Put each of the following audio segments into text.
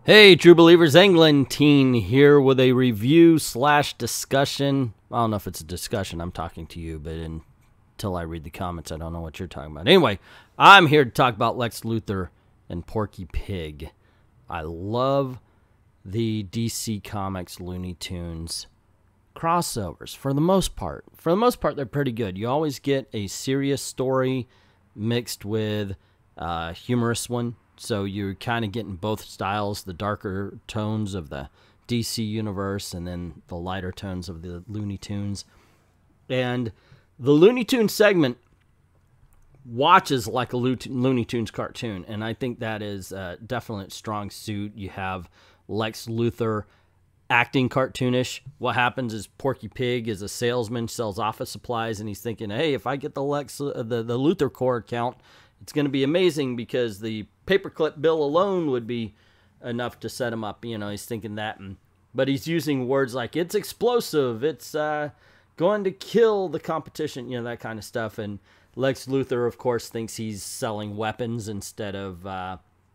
Hey, true believers, Englentine here with a review slash discussion. I don't know if it's a discussion, I'm talking to you, but until I read the comments, I don't know what you're talking about. Anyway, I'm here to talk about Lex Luthor and Porky Pig. I love the DC Comics Looney Tunes crossovers for the most part. For the most part, they're pretty good. You always get a serious story mixed with a humorous one. So you're kind of getting both styles, the darker tones of the DC universe and then the lighter tones of the Looney Tunes. And the Looney Tunes segment watches like a Looney Tunes cartoon, and I think that is a definite strong suit. You have Lex Luthor acting cartoonish. What happens is Porky Pig is a salesman, sells office supplies, and he's thinking, hey, if I get the Luthor core account, it's going to be amazing because the paperclip bill alone would be enough to set him up. You know, he's thinking that. But he's using words like, it's explosive, it's going to kill the competition, you know, that kind of stuff. And Lex Luthor, of course, thinks he's selling weapons instead of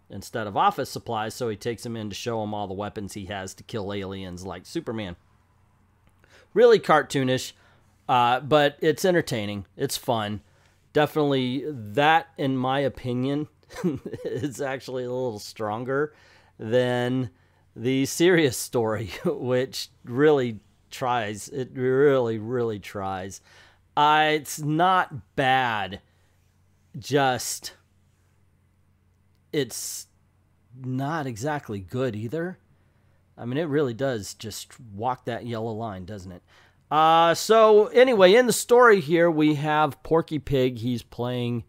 office supplies, so he takes him in to show him all the weapons he has to kill aliens like Superman. Really cartoonish, but it's entertaining. It's fun. Definitely that, in my opinion, is actually a little stronger than the serious story, which really tries. It really, really tries. It's not bad, just it's not exactly good either. I mean, it really does just walk that yellow line, doesn't it? So anyway, in the story here, we have Porky Pig. He's playing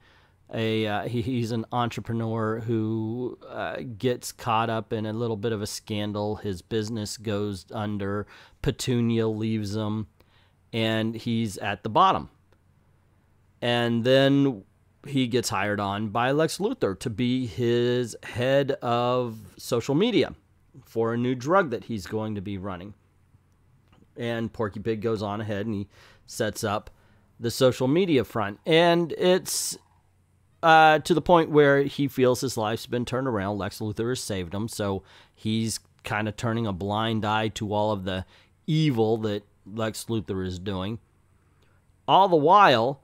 he's an entrepreneur who gets caught up in a little bit of a scandal. His business goes under. Petunia leaves him, and he's at the bottom. And then he gets hired on by Lex Luthor to be his head of social media for a new drug that he's going to be running. And Porky Pig goes on ahead and he sets up the social media front. And it's to the point where he feels his life's been turned around. Lex Luthor has saved him, so he's kind of turning a blind eye to all of the evil that Lex Luthor is doing. All the while,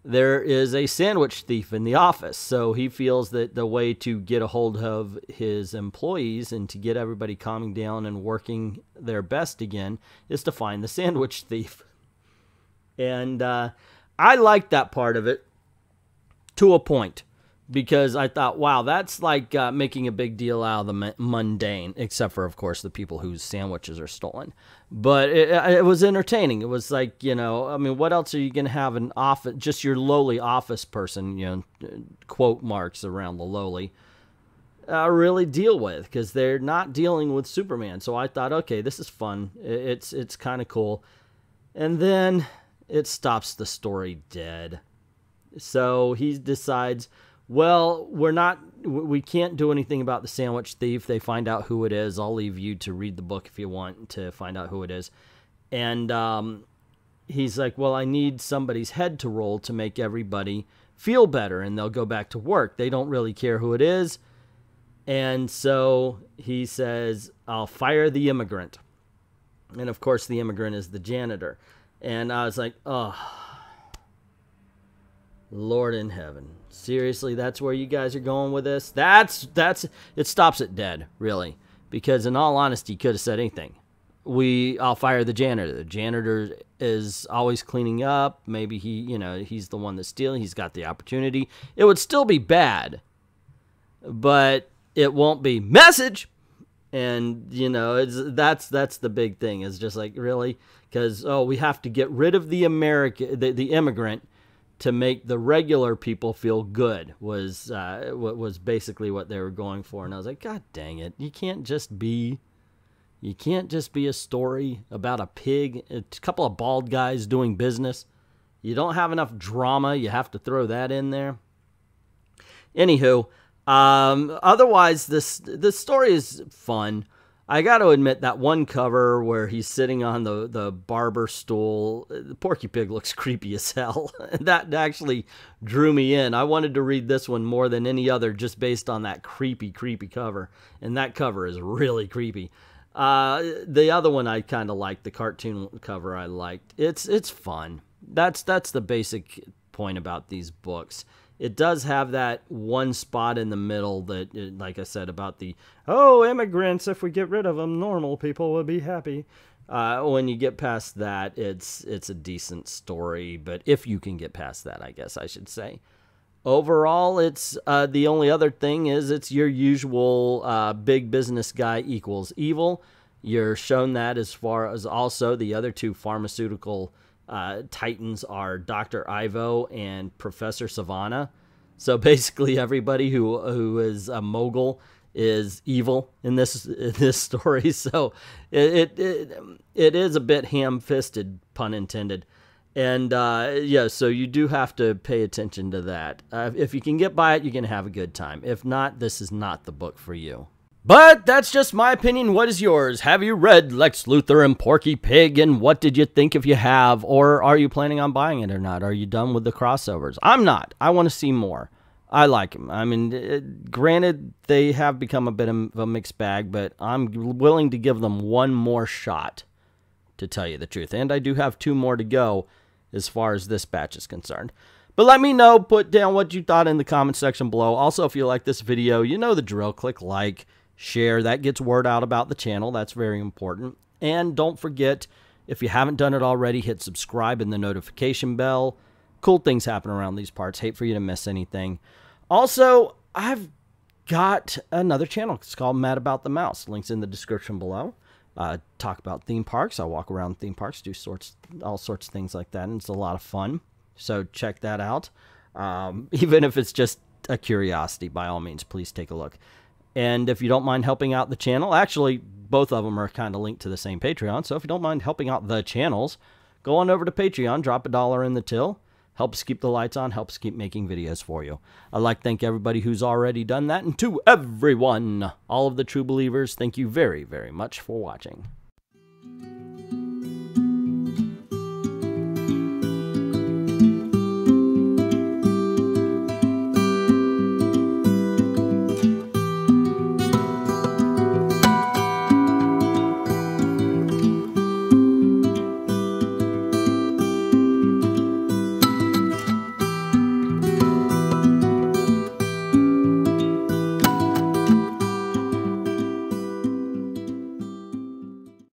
there is a sandwich thief in the office, so he feels that the way to get a hold of his employees and to get everybody calming down and working their best again is to find the sandwich thief. And I liked that part of it to a point, because I thought, wow, that's like making a big deal out of the mundane, except for, of course, the people whose sandwiches are stolen. But it was entertaining. It was like, you know, I mean, what else are you going to have an office, just your lowly office person, you know, quote marks around the lowly, really deal with, because they're not dealing with Superman. So I thought, okay, this is fun. It's kind of cool. And then it stops the story dead. So he decides, well, we can't do anything about the sandwich thief. They find out who it is. I'll leave you to read the book if you want to find out who it is. And he's like, well, I need somebody's head to roll to make everybody feel better, and they'll go back to work. They don't really care who it is. And so he says, I'll fire the immigrant. And, of course, the immigrant is the janitor. And I was like, oh, Lord in heaven. Seriously, that's where you guys are going with this? It stops it dead, really. Because in all honesty, he could have said anything. I'll fire the janitor. The janitor is always cleaning up. Maybe he's the one that's stealing. He's got the opportunity. It would still be bad, but it won't be message. And, you know, that's the big thing. It's just like, really? Because, we have to get rid of the immigrant to make the regular people feel good was basically what they were going for. And I was like, God dang it. You can't just be a story about a pig, a couple of bald guys doing business. You don't have enough drama. You have to throw that in there. Anywho, otherwise, this story is fun. I got to admit that one cover where he's sitting on the barber stool, the Porky Pig looks creepy as hell. That actually drew me in. I wanted to read this one more than any other just based on that creepy cover. And that cover is really creepy. The other one I kind of liked, the cartoon cover I liked. It's fun. That's the basic point about these books. It does have that one spot in the middle that, like I said, about the, oh, immigrants, if we get rid of them, normal people will be happy. When you get past that, it's a decent story, but if you can get past that, I guess I should say. Overall, it's the only other thing is it's your usual big business guy equals evil. You're shown that as far as also the other two pharmaceutical titans are Dr. Ivo and Professor Savannah. So basically everybody who is a mogul is evil in this story. So it is a bit ham-fisted, pun intended. And yeah, so you do have to pay attention to that. If you can get by it, you can have a good time. If not, this is not the book for you. But that's just my opinion. What is yours? Have you read Lex Luthor and Porky Pig, and what did you think if you have? Or are you planning on buying it or not? Are you done with the crossovers? I'm not. I want to see more. I like them. I mean, granted, they have become a bit of a mixed bag, but I'm willing to give them one more shot, to tell you the truth. And I do have 2 more to go as far as this batch is concerned. But let me know, put down what you thought in the comment section below. Also, if you like this video, you know the drill. Click like, share. That gets word out about the channel. That's very important. And don't forget, if you haven't done it already, hit subscribe and the notification bell. Cool things happen around these parts. Hate for you to miss anything. Also, I've got another channel. It's called Mad About the Mouse. Links in the description below. Talk about theme parks. I walk around theme parks, do all sorts of things like that, and it's a lot of fun. So check that out. Even if it's just a curiosity, by all means, please take a look. And if you don't mind helping out the channel, actually, both of them are kind of linked to the same Patreon. So if you don't mind helping out the channels, go on over to Patreon, drop $1 in the till. Help us keep the lights on, help us keep making videos for you. I'd like to thank everybody who's already done that. And to everyone, all of the true believers, thank you very, very much for watching.